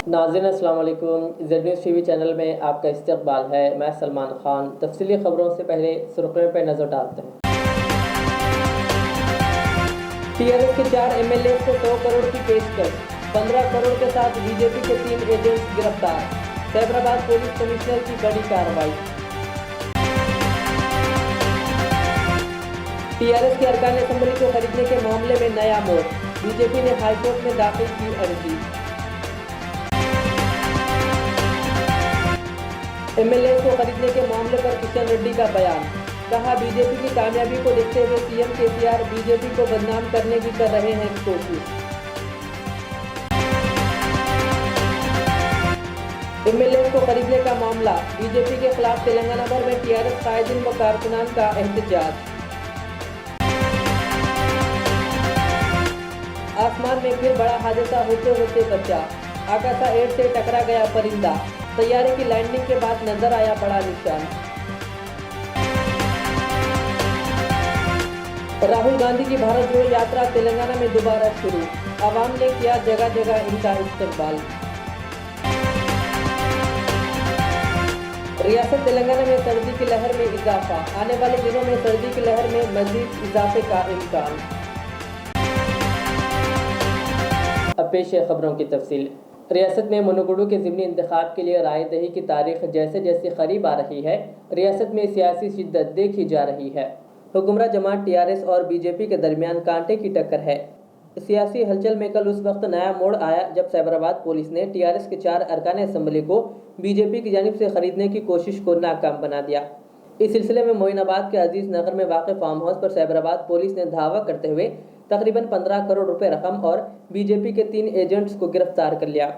नाज़रीन अस्सलाम वालेकुम। ज़ेड न्यूज़ टीवी चैनल में आपका इस्तकबाल है। मैं सलमान खान। तफसीली खबरों से पहले सुर्खियों पर नज़र डालते हैं। टीआरएस के 4 एमएलए को 100 करोड़ की पेशकश। 15 करोड़ के साथ बीजेपी के 3 एजेंट्स गिरफ्तार। सैबराबाद पुलिस कमिश्नर की बड़ी कार्रवाई। टीआरएस के अरकान असेंबली को खरीदने के मामले में नया मोड़। बीजेपी ने हाईकोर्ट में दाखिल की अर्जी। एमएलए को खरीदने के मामले पर किशन रेड्डी का बयान। कहा, बीजेपी की कामयाबी को देखते हुए सीएम केसीआर बीजेपी को बदनाम करने की कर रहे हैं कोशिश। एमएलए को खरीदने का मामला। बीजेपी के खिलाफ तेलंगाना भर में टीआरएस कायदीन व कारकुनान का एहतजाज। आसमान में फिर बड़ा हादसा होते होते बचा। आकाशा 8 से टकरा गया परिंदा। तैयारी की लैंडिंग के बाद नजर आया बड़ा निशान। राहुल गांधी की भारत जोड़ो यात्रा तेलंगाना में दोबारा शुरू। आवाम ने किया जगह जगह इनका इस्तकबाल। रियासत तेलंगाना में सर्दी की लहर में इजाफा। आने वाले दिनों में सर्दी की लहर में मजीद इजाफे का इम्कान। अब पेश है खबरों की तफसील। रियासत में मनोगुडू के ज़िमनी इंतखाब के लिए राय दही की तारीख जैसे जैसे करीब आ रही है, रियासत में सियासी शिद्दत देखी जा रही है। हुक्मरां जमात टीआरएस और बीजेपी के दरमियान कांटे की टक्कर है। सियासी हलचल में कल उस वक्त नया मोड़ आया जब सैबराबाद पुलिस ने टीआरएस के 4 अरकान असेंबली को बीजेपी की जानिब से खरीदने की कोशिश को नाकाम बना दिया। इस सिलसिले में मोइनाबाद के अजीज नगर में वाक़ फार्म हाउस पर सैबराबाद पुलिस ने धावा करते हुए तकरीबन 15 करोड़ रुपए रकम और बीजेपी के 3 एजेंट्स को गिरफ्तार कर लिया।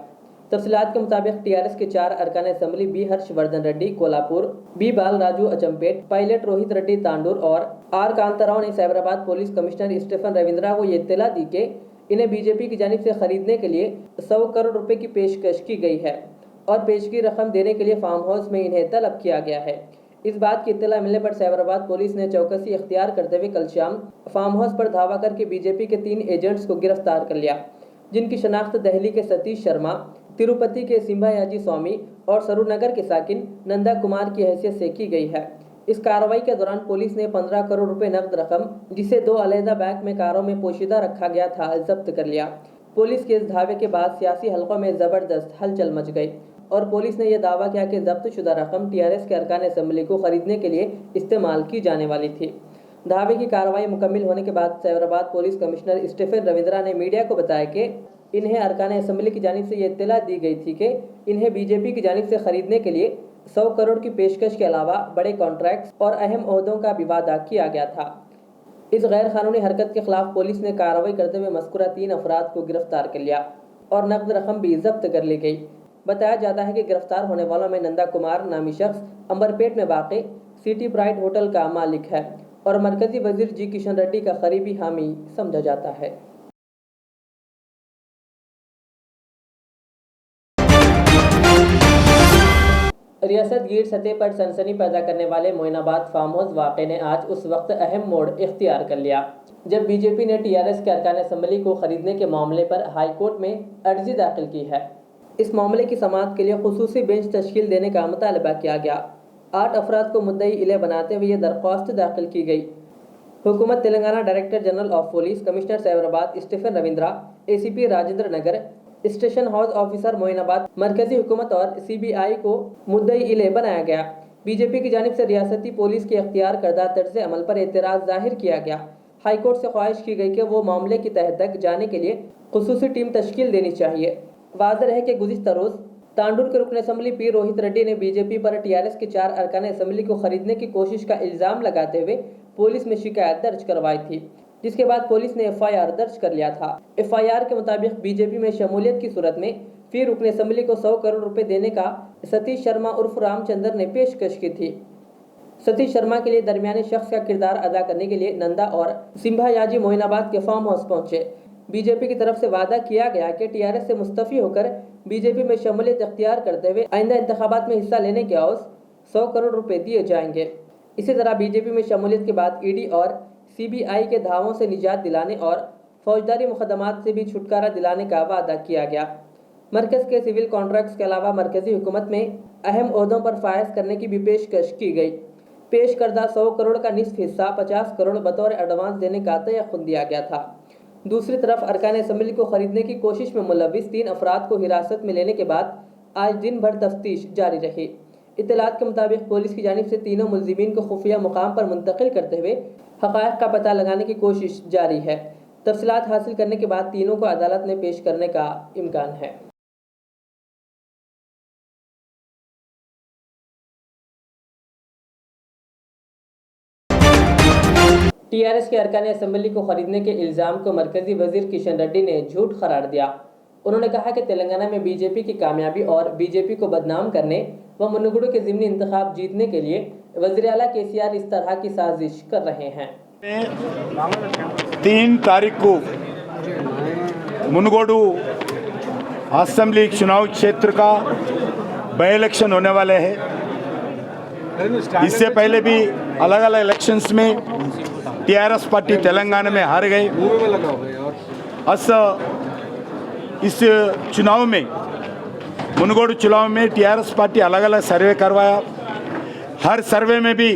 तफसीलात के मुताबिक टीआरएस के 4 अरकान assembly B Harshavardhan Reddy Kolhapur, B Bal Raju Achampet, pilot Rohit Reddy Tandur और आर कांताराव ने Cyberabad police commissioner Stephen Ravindra को ये इत्तला दी कि इन्हें बीजेपी की जानिब से खरीदने के लिए 100 करोड़ रुपए की पेशकश की गई है और पेशगी रकम देने के लिए फार्म हाउस में इन्हें तलब किया गया है। इस बात की इत्तला मिलने पर सैबराबाद पुलिस ने चौकसी इख्तियार करते हुए कल शाम फार्म हाउस पर धावा करके बीजेपी के 3 एजेंट्स को गिरफ्तार कर लिया, जिनकी शनाख्त दिल्ली के सतीश शर्मा, तिरुपति के सिंभायाजी स्वामी और सरूनगर के साकिन नंदा कुमार की हैसियत से की गई है। इस कार्रवाई के दौरान पुलिस ने 15 करोड़ रुपए नकद रकम, जिसे 2 अलहदा बैंक में कारों में पोशीदा रखा गया था, जब्त कर लिया। पुलिस के इस धावे के बाद सियासी हलकों में जबरदस्त हलचल मच गई और पुलिस ने यह दावा किया कि जब्त शुदा रकम टीआरएस के अरकान असेंबली को खरीदने के लिए इस्तेमाल की जाने वाली थी। दावे की कार्रवाई मुकम्मिल होने के बाद Cyberabad police commissioner Stephen Ravindra ने मीडिया को बताया कि इन्हें अरकान असेंबली की जानिब से ये इत्तला दी गई थी कि इन्हें बीजेपी की जानिब से खरीदने के लिए 100 करोड़ की पेशकश के अलावा बड़े कॉन्ट्रैक्ट्स और अहम ओहदों का भी वादा किया गया था। इस गैर कानूनी हरकत के खिलाफ पुलिस ने कार्रवाई करते हुए मज़कूरा 3 अफराद को गिरफ्तार कर लिया और नकद रकम भी जब्त कर ली गई। बताया जाता है कि गिरफ्तार होने वालों में नंदा कुमार नामी शख्स अंबरपेट में वाक़ सिटी ब्राइट होटल का मालिक है और मरकजी वजीर जी किशन रेड्डी का करीबी हामी समझा जाता है। रियासत गिर सतह पर सनसनी पैदा करने वाले मोइनाबाद फार्म हाउस वाक़े ने आज उस वक्त अहम मोड़ इख्तियार कर लिया जब बीजेपी ने टीआरएस के अरकान असेंबली को खरीदने के मामले पर हाईकोर्ट में अर्जी दाखिल की है। इस मामले की समाअत के लिए खुसूसी बेंच तश्कील देने का मुतालबा किया गया। 8 अफराद को मुद्दई इले बनाते हुए ये दरख्वास्त दाखिल की गई। हुकूमत Telangana director general of police, commissioner Cyberabad Stephen Ravindra, ACP Rajendra Nagar, station house officer Moinabad, मरकजी हुकूमत और सीबीआई को मुद्दई इले बनाया गया। बीजेपी की जानिब से रियासती पुलिस के अख्तियार करदा तर्ज अमल पर एतराज़ जाहिर किया गया। हाईकोर्ट से ख्वाहिश की गई कि वो मामले की तह तक जाने के लिए खुसूसी टीम तश्कील देनी चाहिए। वाज़ेह है कि गुज़िश्ता रोज़ तांडूर के रुकन असेंबली पी रोहित रेड्डी ने बीजेपी पर टीआरएस के 4 अरकान असेंबली को खरीदने की कोशिश का इल्ज़ाम लगाते हुए पुलिस में शिकायत दर्ज करवाई थी, जिसके बाद पुलिस ने एफआईआर दर्ज कर लिया था। एफआईआर के मुताबिक बीजेपी में शमूलियत की सूरत में फिर रुकन असेंबली को 100 करोड़ रुपए देने का सतीश शर्मा उर्फ रामचंद्र ने पेशकश की थी। सतीश शर्मा के लिए दरमियानी शख्स का किरदार अदा करने के लिए नंदा और सिंभायाजी मोइनाबाद के फार्म हाउस पहुंचे। बीजेपी की तरफ से वादा किया गया कि टीआरएस से मुस्तफ़ी होकर बीजेपी में शमूलियत इख्तियार करते हुए आइंदा इंतखाबात में हिस्सा लेने के एवज़ 100 करोड़ रुपए दिए जाएंगे। इसी तरह बीजेपी में शमूलियत के बाद ईडी और सीबीआई के धावों से निजात दिलाने और फौजदारी मुकदमात से भी छुटकारा दिलाने का वादा किया गया। मरकज़ के सिविल कॉन्ट्रैक्ट्स के अलावा मरकजी हुकूमत में अहम ओहदों पर फायज करने की भी पेशकश की गई। पेश करदा 100 करोड़ का निस्फ हिस्सा 50 करोड़ बतौर एडवांस देने का तयख्खुन दिया गया था। दूसरी तरफ अरकान असम्बली को खरीदने की कोशिश में मुलविस 3 अफराद को हिरासत में लेने के बाद आज दिन भर तफ्तीश जारी रही। इत्तलात के मुताबिक पुलिस की जानिब से तीनों मुल्जिमीन को खुफिया मुकाम पर मुंतकिल करते हुए हक़ाइक़ का पता लगाने की कोशिश जारी है। तफसीलात हासिल करने के बाद तीनों को अदालत में पेश करने का इम्कान है। टीआरएस के अरकान असम्बली को खरीदने के इल्ज़ाम को मरकजी वजीर किशन रेड्डी ने झूठ करार दिया। उन्होंने कहा कि तेलंगाना में बीजेपी की कामयाबी और बीजेपी को बदनाम करने व मुनुगुडु के ज़िमनी इंतखाब जीतने के लिए वज़ीर आला केसीआर इस तरह की साजिश कर रहे हैं। 3 तारीख को मुनुगोडु असेंबली चुनाव क्षेत्र का बाई इलेक्शन होने वाले हैं। इससे पहले भी अलग अलग इलेक्शंस में टीआरएस पार्टी तेलंगाना में हार गए। इस चुनाव में मुनुगोडु चुनाव में टीआरएस पार्टी अलग अलग सर्वे करवाया। हर सर्वे में भी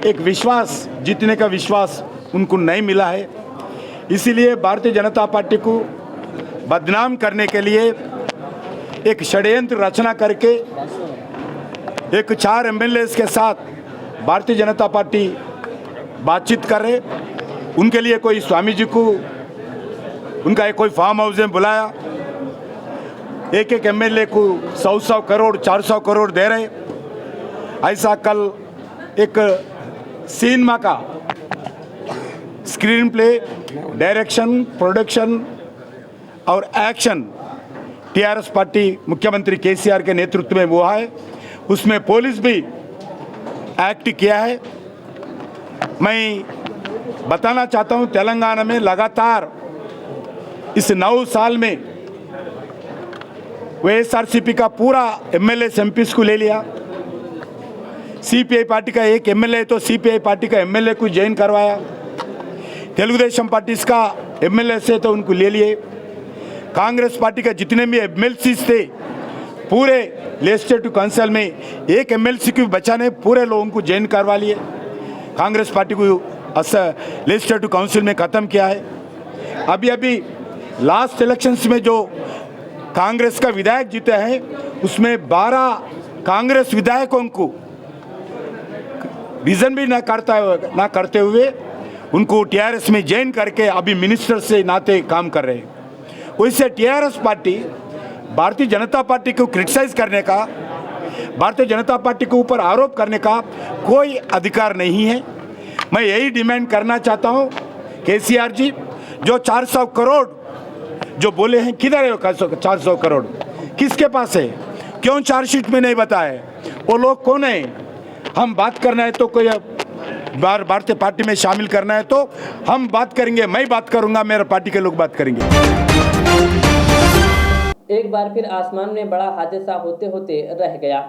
एक विश्वास, जीतने का विश्वास उनको नहीं मिला है। इसीलिए भारतीय जनता पार्टी को बदनाम करने के लिए एक षड्यंत्र रचना करके एक 4 एमएलएस के साथ भारतीय जनता पार्टी बातचीत कर रहे। उनके लिए कोई स्वामी जी को उनका कोई फार्म हाउस में बुलाया, एक एमएलए को 100 करोड़ 400 करोड़ दे रहे। ऐसा कल एक सिनेमा का स्क्रीन प्ले, डायरेक्शन, प्रोडक्शन और एक्शन टीआरएस पार्टी मुख्यमंत्री केसीआर के नेतृत्व में हुआ है। उसमें पुलिस भी एक्ट किया है। मैं बताना चाहता हूं, तेलंगाना में लगातार इस 9 साल में वाईएसआरसीपी का पूरा एमएलए एमपी को ले लिया। सीपीआई पार्टी का एक एमएलए तो सीपीआई पार्टी का एमएलए को ज्वाइन करवाया। तेलुगुदेशम पार्टी का एमएलए से तो उनको ले लिए। कांग्रेस पार्टी का जितने भी एमएलसी थे पूरे लेजिस्लेटिव काउंसिल में एक एमएलसी को बचाने पूरे लोगों को ज्वाइन करवा लिए। कांग्रेस पार्टी को लेजिस्लेटिव काउंसिल में ख़त्म किया है। अभी लास्ट इलेक्शंस में जो कांग्रेस का विधायक जीते हैं उसमें 12 कांग्रेस विधायकों को रीजन भी ना करते हुए उनको टीआरएस में ज्वाइन करके अभी मिनिस्टर से नाते काम कर रहे हैं। वैसे TRS party Bharatiya Janata party को क्रिटिसाइज करने का, भारतीय जनता पार्टी के ऊपर आरोप करने का कोई अधिकार नहीं है। मैं यही डिमांड करना चाहता हूं, केसीआर जी जो 400 करोड़ जो बोले हैं, किधर है 400 करोड़? किसके पास है? क्यों चार्जशीट में नहीं बताए? वो लोग कौन है? हम बात करना है तो कोई भारतीय पार्टी में शामिल करना है तो हम बात करेंगे, मैं बात करूंगा, मेरे पार्टी के लोग बात करेंगे। एक बार फिर आसमान में बड़ा हादसा होते होते रह गया।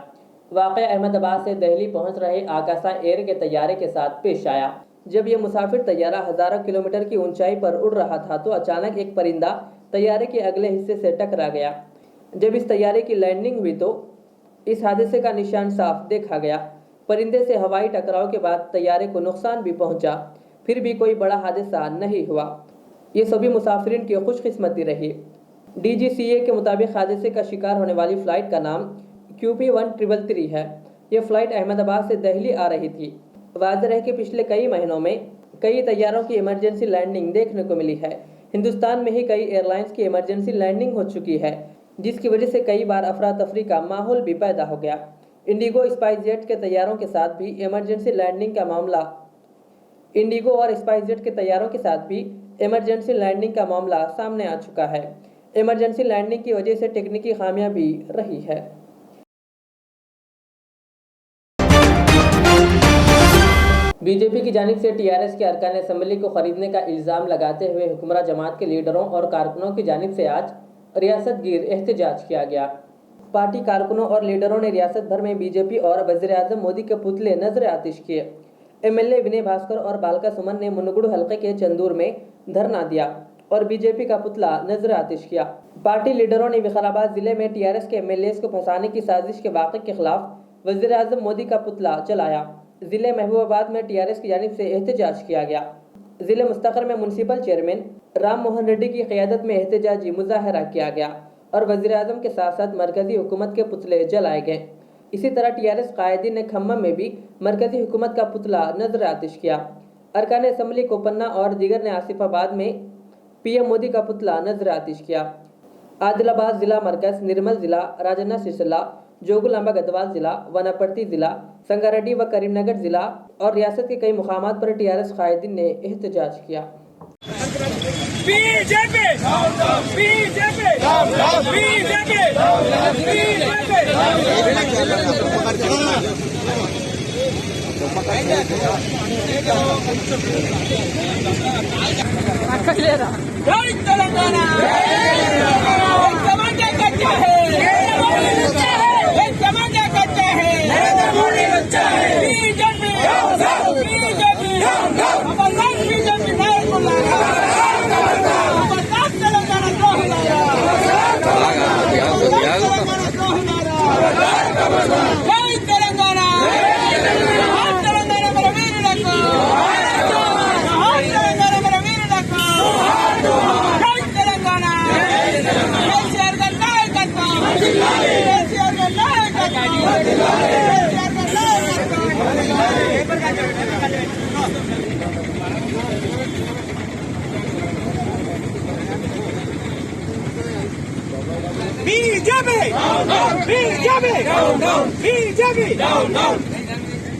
वाक़या अहमदाबाद से दिल्ली पहुंच रहे आकाशा एयर के तैयारे के साथ पेश आया। जब यह मुसाफिर तैयारा हज़ारों किलोमीटर की ऊंचाई पर उड़ रहा था तो अचानक एक परिंदा तैयारे के अगले हिस्से से टकरा गया। जब इस तैयारे की लैंडिंग हुई तो इस हादसे का निशान साफ देखा गया। परिंदे से हवाई टकराव के बाद तैयारे को नुकसान भी पहुंचा, फिर भी कोई बड़ा हादसा नहीं हुआ। ये सभी मुसाफिरीन की खुशकिस्मती रही। डीजीसीए के मुताबिक हादसे का शिकार होने वाली फ़्लाइट का नाम QP1333 है। यह फ़्लाइट अहमदाबाद से दिल्ली आ रही थी। वाज़ेह है कि पिछले कई महीनों में कई तैयारों की इमरजेंसी लैंडिंग देखने को मिली है। हिंदुस्तान में ही कई एयरलाइंस की इमरजेंसी लैंडिंग हो चुकी है, जिसकी वजह से कई बार अफरा तफरी का माहौल भी पैदा हो गया। इंडिगो स्पाइस जेट के तैयारों के साथ भी इमरजेंसी लैंडिंग का मामला सामने आ चुका है। इमरजेंसी लैंडिंग की वजह से टेक्निकी खामियां भी रही है। बीजेपी की जानिब से टीआरएस के अरकान असम्बली को खरीदने का इल्ज़ाम लगाते हुए हुक्मरां जमात के लीडरों और कारकुनों की जानिब से आज रियासत गिर एहतजाज किया गया। पार्टी कारकुनों और लीडरों ने रियासत भर में बीजेपी और वज़ीर-ए-आज़म मोदी के पुतले नजर आतिश किए। एमएलए विनय भास्कर और बालका सुमन ने मुनुगुडु हल्के के चंदूर में धरना दिया। और बीजेपी का पुतला नजर आतिश किया। पार्टी लीडरों ने विकाराबाद जिले में टीआरएस के एमएलएस को फंसाने की साजिश के वाक़े के खिलाफ वज़ीर आज़म मोदी का पुतला जलाया। जिले महबूबाबाद में टीआरएस की जानिब से एहतजाज किया गया। जिले मुस्तक़र में म्युनिसिपल चेयरमैन राम मोहन रेड्डी की क़यादत में एहतजाजी मुजाहरा किया गया और वज़ीर आज़म के साथ साथ मरकज़ी हुकूमत के पुतले जलाए गए। इसी तरह टीआरएस कायदीन ने खम्मम में भी मरकज़ी हुकूमत का पुतला नजर आतिश किया। अरकान असम्बली कोपन्ना और दीगर ने आसिफाबाद में पीएम मोदी का पुतला नजर आतिश किया। आदिलाबाद जिला मरकज, निर्मल जिला, राजन्ना सिरसिला, जोगुलांबा गढ़वाल जिला, वनापर्ती जिला, संगारेड्डी व करीमनगर जिला और रियासत के कई मुकामात पर टीआरएस कायदीन ने एहतजाज किया। बीजेपी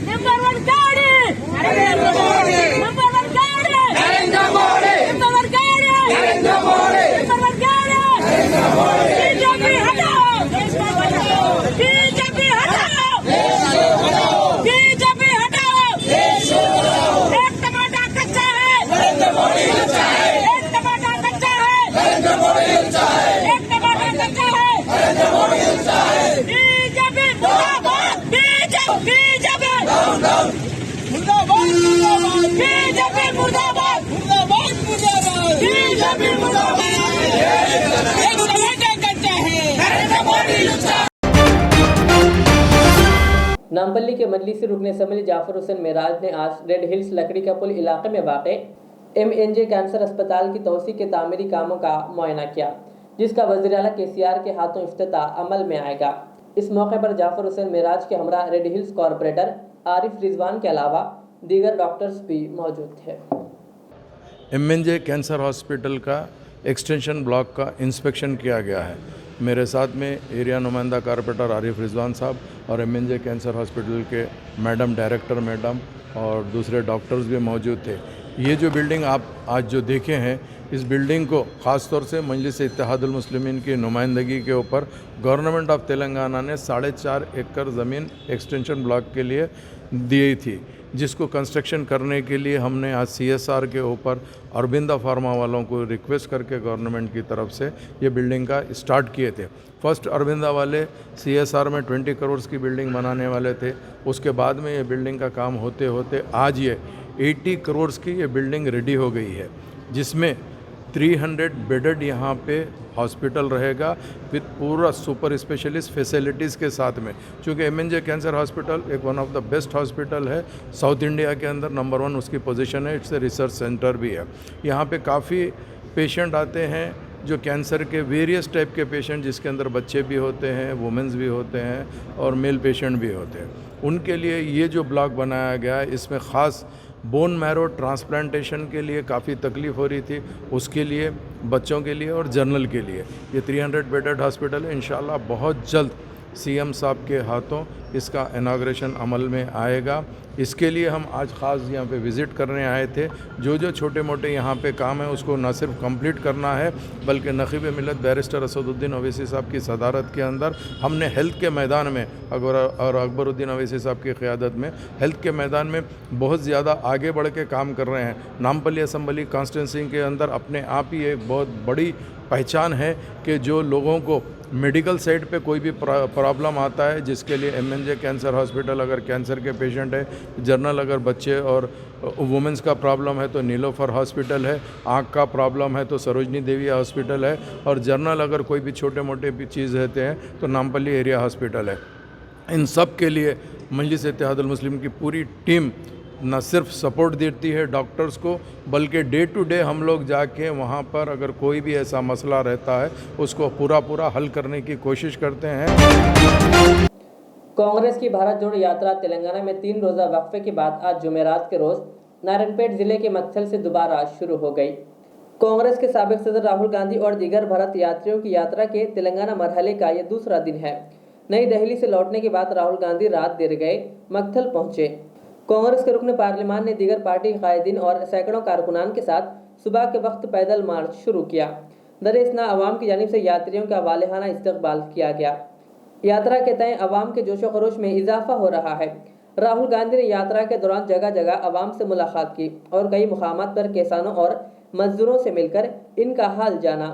नंबर 1 गाड़ी नरेंद्र मोदी, नंबर 1 गाड़ी नरेंद्र मोदी, नंबर 1 गाड़ी नरेंद्र मोदी, नंबर 1 गाड़ी नरेंद्र मोदी। बीजेपी हटाओ, बीजेपी हटाओ, बीजेपी हटाओ, एक टमाटर कच्चा है नरेंद्र मोदी अच्छा है, एक टमाटर कच्चा है नरेंद्र मोदी अच्छा है, एक टमाटर कच्चा है नरेंद्र मोदी अच्छा है। बीजेपी मुर्दाबाद, बीजेपी मुर्दाबाद, बीजेपी मुर्दाबाद, बीजेपी मुर्दाबाद। एक टमाटर कच्चा है नरेंद्र मोदी अच्छा। नामपल्ली के मजलिसी रुकन असम्बली जाफर हुसैन मेराज ने आज रेड हिल्स लकड़ी का पुल इलाके में वाक़ MNJ कैंसर अस्पताल की तोसी के तामीरी कामों का मुआयना किया, जिसका वज़ीर आला KCR के हाथों इफ्तिताह अमल में आएगा। इस मौके पर जाफर हुसैन मेराज के हमरा red hills corporator Arif Rizwan के अलावा दीगर डॉक्टर्स भी मौजूद थे। MNJ कैंसर हॉस्पिटल का एक्सटेंशन ब्लॉक का इंस्पेक्शन किया गया है। मेरे साथ में एरिया नुमाइंदा कॉरपोरेटर आरिफ रिजवान साहब और MNJ कैंसर हॉस्पिटल के मैडम, डायरेक्टर मैडम और दूसरे डॉक्टर्स भी मौजूद थे। ये जो बिल्डिंग आप आज जो देखे हैं, इस बिल्डिंग को ख़ास तौर से मजलिस इत्तेहादुल मुस्लिमीन की नुमाइंदगी के ऊपर गवर्नमेंट ऑफ तेलंगाना ने 4.5 एकड़ ज़मीन एक्सटेंशन ब्लॉक के लिए दी थी, जिसको कंस्ट्रक्शन करने के लिए हमने आज CSR के ऊपर अरबिंदा फार्मा वालों को रिक्वेस्ट करके गवर्नमेंट की तरफ से ये बिल्डिंग का स्टार्ट किए थे। फर्स्ट अरबिंदा वाले CSR में 20 करोड़ की बिल्डिंग बनाने वाले थे। उसके बाद में ये बिल्डिंग का काम होते होते आज ये 80 करोड़ की ये बिल्डिंग रेडी हो गई है, जिसमें 300 बेडेड यहाँ पे हॉस्पिटल रहेगा विद पूरा सुपर स्पेशलिस्ट फैसिलिटीज़ के साथ में। चूँकि MNJ कैंसर हॉस्पिटल एक one of the best hospital है, साउथ इंडिया के अंदर नंबर 1 उसकी पोजीशन है। इट्स ए रिसर्च सेंटर भी है। यहाँ पे काफ़ी पेशेंट आते हैं जो कैंसर के वेरियस टाइप के पेशेंट, जिसके अंदर बच्चे भी होते हैं, वुमेंस भी होते हैं और मेल पेशेंट भी होते हैं। उनके लिए ये जो ब्लॉक बनाया गया है, इसमें ख़ास बोन मैरो ट्रांसप्लांटेशन के लिए काफ़ी तकलीफ़ हो रही थी, उसके लिए, बच्चों के लिए और जनरल के लिए ये 300 बेडेड हॉस्पिटल है। इंशाल्लाह बहुत जल्द CM साहब के हाथों इसका इनाग्रेशन अमल में आएगा। इसके लिए हम आज ख़ास यहाँ पे विज़िट करने आए थे। जो जो छोटे मोटे यहाँ पे काम है उसको न सिर्फ कंप्लीट करना है, बल्कि नक़ीब मिल्लत बैरिस्टर असदुद्दीन ओवैसी साहब की सदारत के अंदर हमने हेल्थ के मैदान में और अकबरुद्दीन ओवैसी साहब की क़यादत में हेल्थ के मैदान में बहुत ज़्यादा आगे बढ़ के काम कर रहे हैं। नामपल्ली असम्बली कॉन्स्टिट्यूंसी के अंदर अपने आप ही एक बहुत बड़ी पहचान है कि जो लोगों को मेडिकल साइड पे कोई भी प्रॉब्लम आता है जिसके लिए MNJ कैंसर हॉस्पिटल, अगर कैंसर के पेशेंट है, जनरल अगर बच्चे और वुमेंस का प्रॉब्लम है तो नीलोफर हॉस्पिटल है, आँख का प्रॉब्लम है तो सरोजनी देवी हॉस्पिटल है, और जनरल अगर कोई भी छोटे मोटे भी चीज़ रहते हैं तो नामपल्ली एरिया हॉस्पिटल है। इन सब के लिए मजलिस इत्तेहादुल मुस्लिम की पूरी टीम न सिर्फ सपोर्ट देती है डॉक्टर्स को, बल्कि डे टू डे हम लोग जाके वहाँ पर अगर कोई भी ऐसा मसला रहता है उसको पूरा हल करने की कोशिश करते हैं। कांग्रेस की भारत जोड़ो यात्रा तेलंगाना में 3 रोज़ा वक्फे के बाद आज जुमेरात के रोज नारायणपेट जिले के मक्थल से दोबारा शुरू हो गई। कांग्रेस के साबिक सदर राहुल गांधी और दीगर भारत यात्रियों की यात्रा के तेलंगाना मरहले का यह दूसरा दिन है। नई दिल्ली से लौटने के बाद राहुल गांधी रात देर गए मक्थल पहुंचे। कांग्रेस के रुकन पार्लियामान ने दीगर पार्टी कायदीन और सैकड़ों कारकुनान के साथ सुबह के वक्त पैदल मार्च शुरू किया। दर-ए-इस्ना अवाम की जानिब से यात्रियों का वालेहाना इस्तकबाल किया गया। यात्रा के तय अवाम के जोशो खरोश में इजाफा हो रहा है। राहुल गांधी ने यात्रा के दौरान जगह जगह अवाम से मुलाकात की और कई मुकामात पर किसानों और मजदूरों से मिलकर इनका हाल जाना।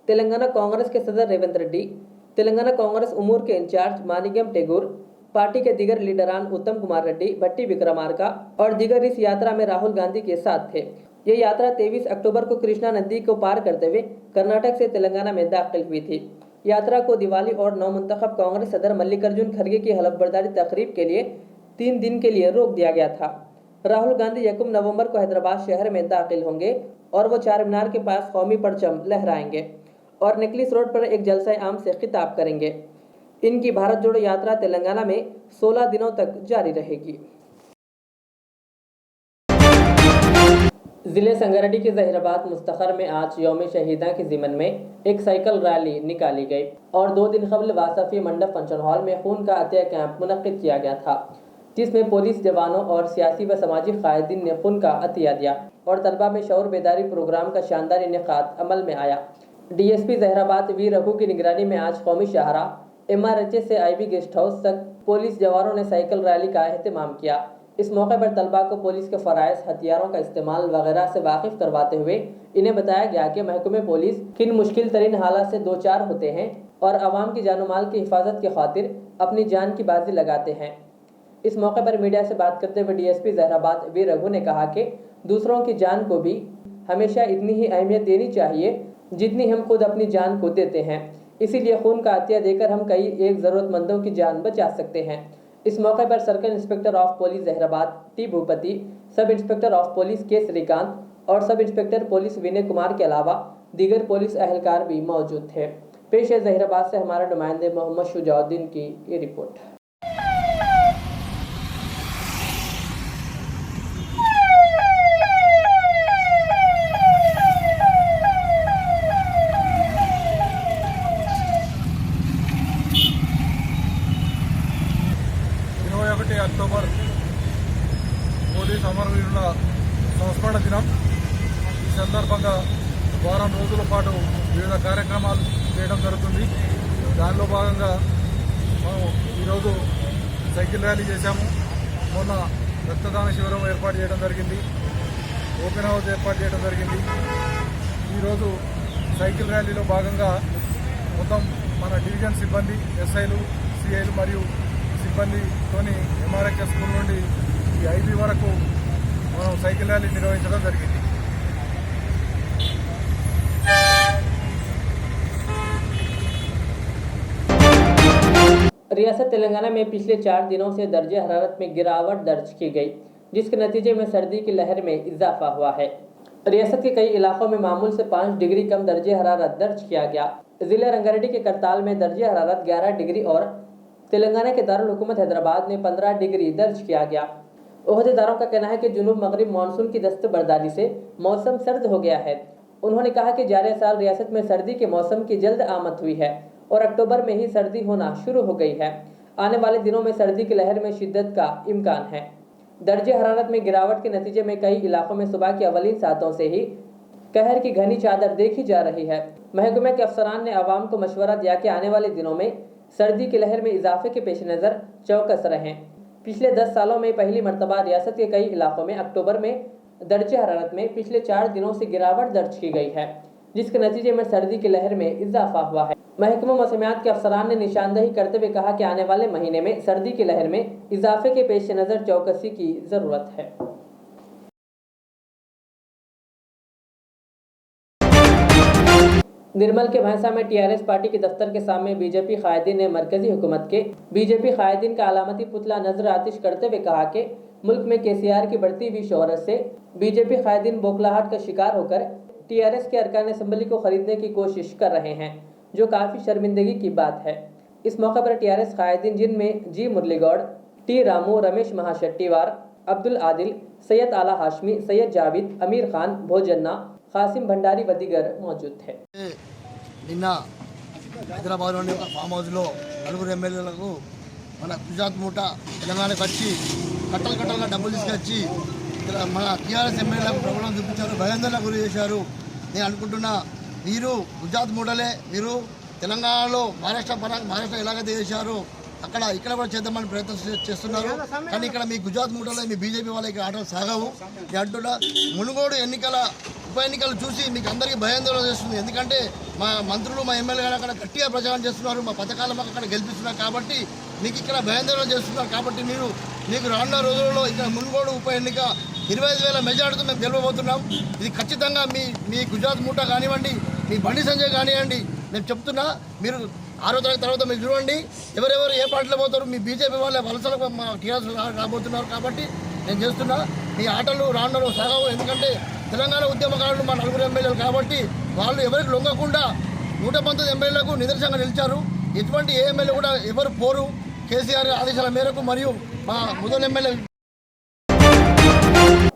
तेलंगाना कांग्रेस के सदर रेवंत रेड्डी, तेलंगाना कांग्रेस उमूर के इंचार्ज मानिकम टेगोर, पार्टी के दीगर लीडरान उत्तम कुमार रेड्डी, भट्टी विक्रमार्का और दीगर इस यात्रा में राहुल गांधी के साथ थे। ये यात्रा 23 अक्टूबर को कृष्णा नदी को पार करते हुए कर्नाटक से तेलंगाना में दाखिल हुई थी। यात्रा को दिवाली और नवमुंतखब कांग्रेस सदर मल्लिकार्जुन खड़गे की हलफबर्दारी तकरीब के लिए 3 दिन के लिए रोक दिया गया था। राहुल गांधी 1 नवंबर को हैदराबाद शहर में दाखिल होंगे और वो चार मीनार के पास कौमी परचम लहराएंगे और नेकलिस रोड पर एक जलसा आम से खिताब करेंगे। इनकी भारत जोड़ो यात्रा तेलंगाना में 16 दिनों तक जारी रहेगी। जिले संगारेड्डी के जहीराबाद मुस्तखर में आज यौम शहीदा के ज़िमन में एक साइकिल रैली निकाली गई और 2 दिन कबल वासफी मंडप फंक्शन हॉल में खून का अतिया कैंप मुनक्किद किया गया था, जिसमें पुलिस जवानों और सियासी व समाजी कायदीन ने खून का अतिया दिया और तलबा में शऊर बेदारी प्रोग्राम का शानदार इनेकाद अमल में आया। DSP जहीराबाद वी रघु की निगरानी में आज कौमी शाहरा MRHS से IB गेस्ट हाउस तक पुलिस जवानों ने साइकिल रैली का एहतमाम किया। इस मौके पर तलबा को पुलिस के फ़राइज़, हथियारों का इस्तेमाल वगैरह से वाकिफ करवाते हुए इन्हें बताया गया कि महकमे पुलिस किन मुश्किल तरीन हालात से दो चार होते हैं और आवाम की जान माल की हिफाजत की खातिर अपनी जान की बाजी लगाते हैं। इस मौके पर मीडिया से बात करते हुए DSP जहीराबाद वी रघु ने कहा कि दूसरों की जान को भी हमेशा इतनी ही अहमियत देनी चाहिए जितनी हम खुद अपनी जान को देते हैं। इसीलिए खून का अतिया देकर हम कई एक ज़रूरतमंदों की जान बचा सकते हैं। इस मौके पर circle inspector of police Zaheerabad T Bhupathi, sub inspector of police K Srikanth और sub inspector police Vinay Kumar के अलावा दीगर पुलिस अहलकार भी मौजूद थे। पेश है जहीराबाद से हमारे नुमाइंदे मोहम्मद शुजाउद्दीन की ये रिपोर्ट। అక్టోబర్ పోలీస్ అమరవీరుల సంస్మరణ దినం. ఈ సందర్భంగా వారం రోజుల పాటు వివిధ కార్యక్రమాలు చేయడం జరుగుతుంది. దానిలో భాగంగా మనం ఈరోజు సైకిల్ ర్యాలీ చేశాము. మొన్న రక్తదాన శిబిరం ఏర్పాటు చేయడం జరిగింది, ఓపెన్ హౌస్ ఏర్పాటు చేయడం జరిగింది. ఈరోజు సైకిల్ ర్యాలీలో భాగంగా మొత్తం మన డివిజన్ సిబ్బంది, SIలు, CIలు మరియు సిబ్బందితోని MRHS స్కూల్ నుండి ఈ IB వరకు మనం సైకిల్ ర్యాలీ నిర్వహించడం జరిగింది. रियासत तेलंगाना में पिछले 4 दिनों से दर्जे हरारत में गिरावट दर्ज की गई, जिसके नतीजे में सर्दी की लहर में इजाफा हुआ है। रियासत के कई इलाकों में मामूल से 5 डिग्री कम दर्जे हरारत दर्ज किया गया। जिले रंगारेड्डी के करताल में दर्जे हरारत 11 डिग्री और तेलंगाना के दारुल हुकूमत हैदराबाद में 15 डिग्री दर्ज किया गया। ओहदेदारों का कहना है कि जुनूब मगरिब मानसून की दस्तबरदारी से मौसम सर्द हो गया है। उन्होंने कहा कि जारे साल रियासत में सर्दी के मौसम की जल्द आमद हुई है और अक्टूबर में ही सर्दी होना शुरू हो गई है। आने वाले दिनों में सर्दी की लहर में शिद्दत का इम्कान है। दर्जे हरारत में गिरावट के नतीजे में कई इलाकों में सुबह की अवलीन सातों से ही कहर की घनी चादर देखी जा रही है। महकमे के अफसरान ने आवाम को मशवरा दिया कि आने वाले दिनों में सर्दी की लहर में इजाफे के पेश नज़र चौकस रहें। पिछले 10 सालों में पहली मरतबा रियासत के कई इलाकों में अक्टूबर में दर्जे हरारत में पिछले 4 दिनों से गिरावट दर्ज की गई है, जिसके नतीजे में सर्दी की लहर में इजाफा हुआ है। महकमा मौसमियात के अफसरान ने निशानदही करते हुए कहा कि आने वाले महीने में सर्दी की लहर में इजाफे के पेश नज़र चौकसी की ज़रूरत है। निर्मल के भैंसा में टीआरएस पार्टी के दफ्तर के सामने बीजेपी कायदीन ने मरकजी हुकूमत के बीजेपी कायदीन का अलामती पुतला नजर आतिश करते हुए कहा कि मुल्क में केसीआर की बढ़ती हुई शोहरत से बीजेपी कायदीन बौखलाहट का शिकार होकर टीआरएस के अरकान असम्बली को खरीदने की कोशिश कर रहे हैं, जो काफ़ी शर्मिंदगी की बात है। इस मौके पर टीआरएस कायदीन जिनमें जी मुरली गौड़, टी रामू, रमेश महाशेट्टीवार, अब्दुल आदिल, सैयद आला हाशमी, सैयद जाविद, अमीर खान, भोजन्ना, कासिम भंडारी व दीगर मौजूद थे। నిన్న హైదరాబాద్లోని ఒక ఫామ్ హౌస్లో నలుగురు ఎమ్మెల్యేలకు మన గుజరాత్ మూట తెలంగాణకు వచ్చి కట్టలుగా డబ్బులు తీసుకొచ్చి ఇక్కడ మన టీఆర్ఎస్ ఎమ్మెల్యేలకు ప్రబలం చూపించారు, భయాందోళనకు గురి చేశారు. నేను అనుకుంటున్నా, మీరు గుజరాత్ మూటలే, మీరు తెలంగాణలో మహారాష్ట్ర ఎలాగైతే చేశారు ఇక్కడ కూడా చేద్దామని ప్రయత్నం చేస్తున్నారు. కానీ ఇక్కడ మీ గుజరాత్ మూటలో మీ బీజేపీ వాళ్ళకి ఆటలు సాగవు. నేను అంటున్నా, మునుగోడు ఉప ఎన్నికలు చూసి మీకు అందరికీ భయాందోళన చేస్తుంది. ఎందుకంటే మా మంత్రులు, మా ఎమ్మెల్యే గారు అక్కడ గట్టిగా ప్రచారం చేస్తున్నారు, మా పథకాలు మాకు అక్కడ గెలిపిస్తున్నారు. కాబట్టి మీకు ఇక్కడ భయాందోళన చేస్తున్నారు. కాబట్టి మీకు రానున్న రోజుల్లో ఇక్కడ మునుగోడు ఉప ఎన్నిక 25,000 మెజార్టీతో మేము గెలవబోతున్నాం. ఇది ఖచ్చితంగా మీ గుజరాత్ మూట కానివ్వండి, మీ బండి సంజయ్ కానివ్వండి, నేను చెప్తున్నా, మీరు 6వ తరగతి తర్వాత మీరు చూడండి ఎవరెవరు ఏ పార్టీలో పోతారు. మీ బీజేపీ వాళ్ళే వలసలకు మా టీఆర్ఎస్ రాబోతున్నారు. కాబట్టి నేను చేస్తున్నా, మీ ఆటలు రానున్న సాగవు. ఎందుకంటే తెలంగాణ ఉద్యమకారులు మా నలుగురు ఎమ్మెల్యేలు కాబట్టి వాళ్ళు ఎవరికి లొంగకుండా 119 ఎమ్మెల్యేలకు నిదర్శనంగా నిలిచారు. ఎటువంటి ఏ ఎమ్మెల్యే కూడా ఎవరు పోరు. కేసీఆర్ ఆదేశాల మేరకు మరియు మా ముదల్ ఎమ్మెల్యే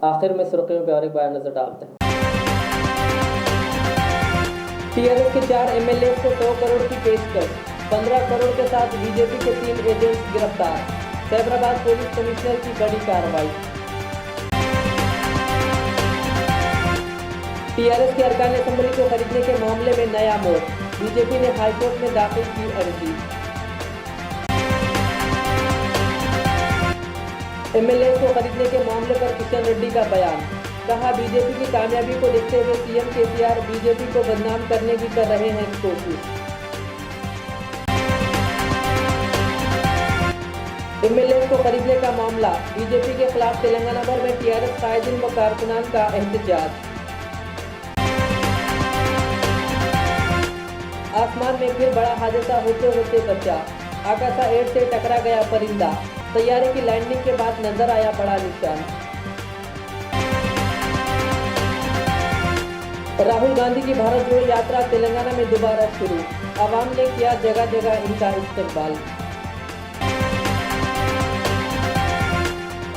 आखिर में सुर्खियों पर और एक बार नजर डालते हैं। टीआरएस के 4 एमएलए को 100 करोड़ की पेशकश, 15 करोड़ के साथ बीजेपी के 3 एजेंट्स गिरफ्तार। सैबराबाद पुलिस कमिश्नर की बड़ी कार्रवाई। टीआरएस के अरकान असम्बली को खरीदने के मामले में नया मोड़, बीजेपी ने हाईकोर्ट में दाखिल की अर्जी। एमएलए को खरीदने के मामले पर किशन रेड्डी का बयान, कहा बीजेपी की कामयाबी को देखते हुए सीएम केसीआर बीजेपी को बदनाम करने की कर रहे हैं कोशिश। एमएलए को खरीदने का मामला, बीजेपी के खिलाफ तेलंगाना भर में टीआरएस कायदीन व कारकुनान का एहतजाज। आसमान में फिर बड़ा हादसा होते बचा, आकाशा एयर से टकरा गया परिंदा, तैयारी की लैंडिंग के बाद नजर आया बड़ा निशान। राहुल गांधी की भारत जोड़ो यात्रा तेलंगाना में दोबारा शुरू, आवाम ने किया जगह जगह इनका इस्तकबाल।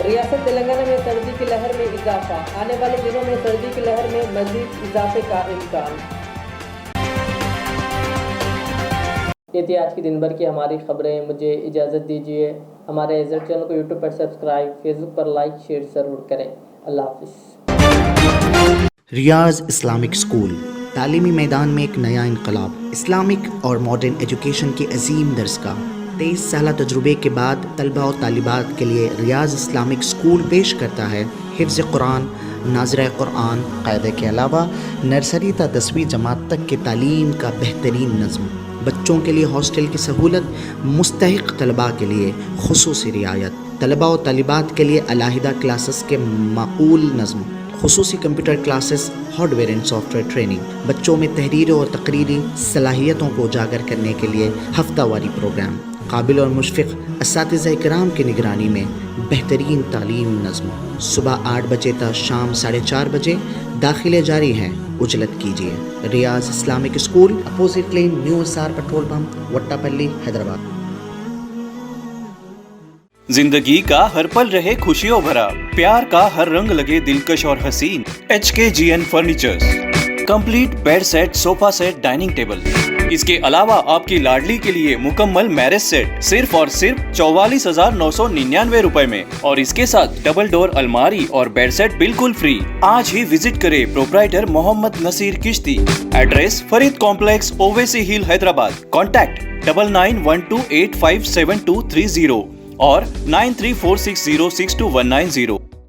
रियासत तेलंगाना में सर्दी की लहर में इजाफा, आने वाले दिनों में सर्दी की लहर में मजीद इजाफे का इम्कान। ये थी आज की दिन भर की हमारी खबरें। मुझे इजाज़त दीजिए। हमारे एजेड चैनल को यूट्यूब पर सब्सक्राइब, फेसबुक पर लाइक शेयर ज़रूर करें। अल्लाह हाफिज़। रियाज इस्लामिक स्कूल, तालीमी मैदान में एक नया इनकलाब। इस्लामिक और मॉडर्न एजुकेशन की अजीम दरसगाह। 23 साल तजुर्बे के बाद तलबा और तालिबात के लिए रियाज इस्लामिक स्कूल पेश करता है हिफ्ज़ कुरान, नाज़िरा कुरान क़ायदे के अलावा नर्सरी ता 10वीं जमात तक की तालीम का बेहतरीन नज़्म। बच्चों के लिए हॉस्टल की सहूलत, मुस्तहिक़ तलबा के लिए खुसूसी रियायत, तलबा और तालिबात के लिए अलहदा क्लासेस के माकूल नज़्म, खुसूसी computer classes, hardware and software training. बच्चों में तहरीरी और तकरीरी सलाहियतों को उजागर करने के लिए हफ्तावारी प्रोग्राम। काबिल और मुशफ़िक़ असातिज़ा इकराम की निगरानी में बेहतरीन तालीम नज़्म। सुबह 8 बजे तक शाम 4:30 बजे दाखिले जारी हैं, उजलत कीजिए। Riyaz Islamic school, opposite lane, new SR petrol pump, Vattepally, Hyderabad. जिंदगी का हर पल रहे खुशियों भरा, प्यार का हर रंग लगे दिलकश और हसीन। HKGN furnitures, complete bed set, sofa set, dining table. इसके अलावा आपकी लाडली के लिए मुकम्मल मैरिज सेट सिर्फ और सिर्फ 44,999 रुपए में, और इसके साथ डबल डोर अलमारी और बेड सेट बिल्कुल फ्री। आज ही विजिट करें प्रोप्राइटर मोहम्मद नसीर किश्ती। एड्रेस फरीद कॉम्प्लेक्स, ओवैसी हिल, हैदराबाद। कॉन्टैक्ट 9912857230 और 9346062190।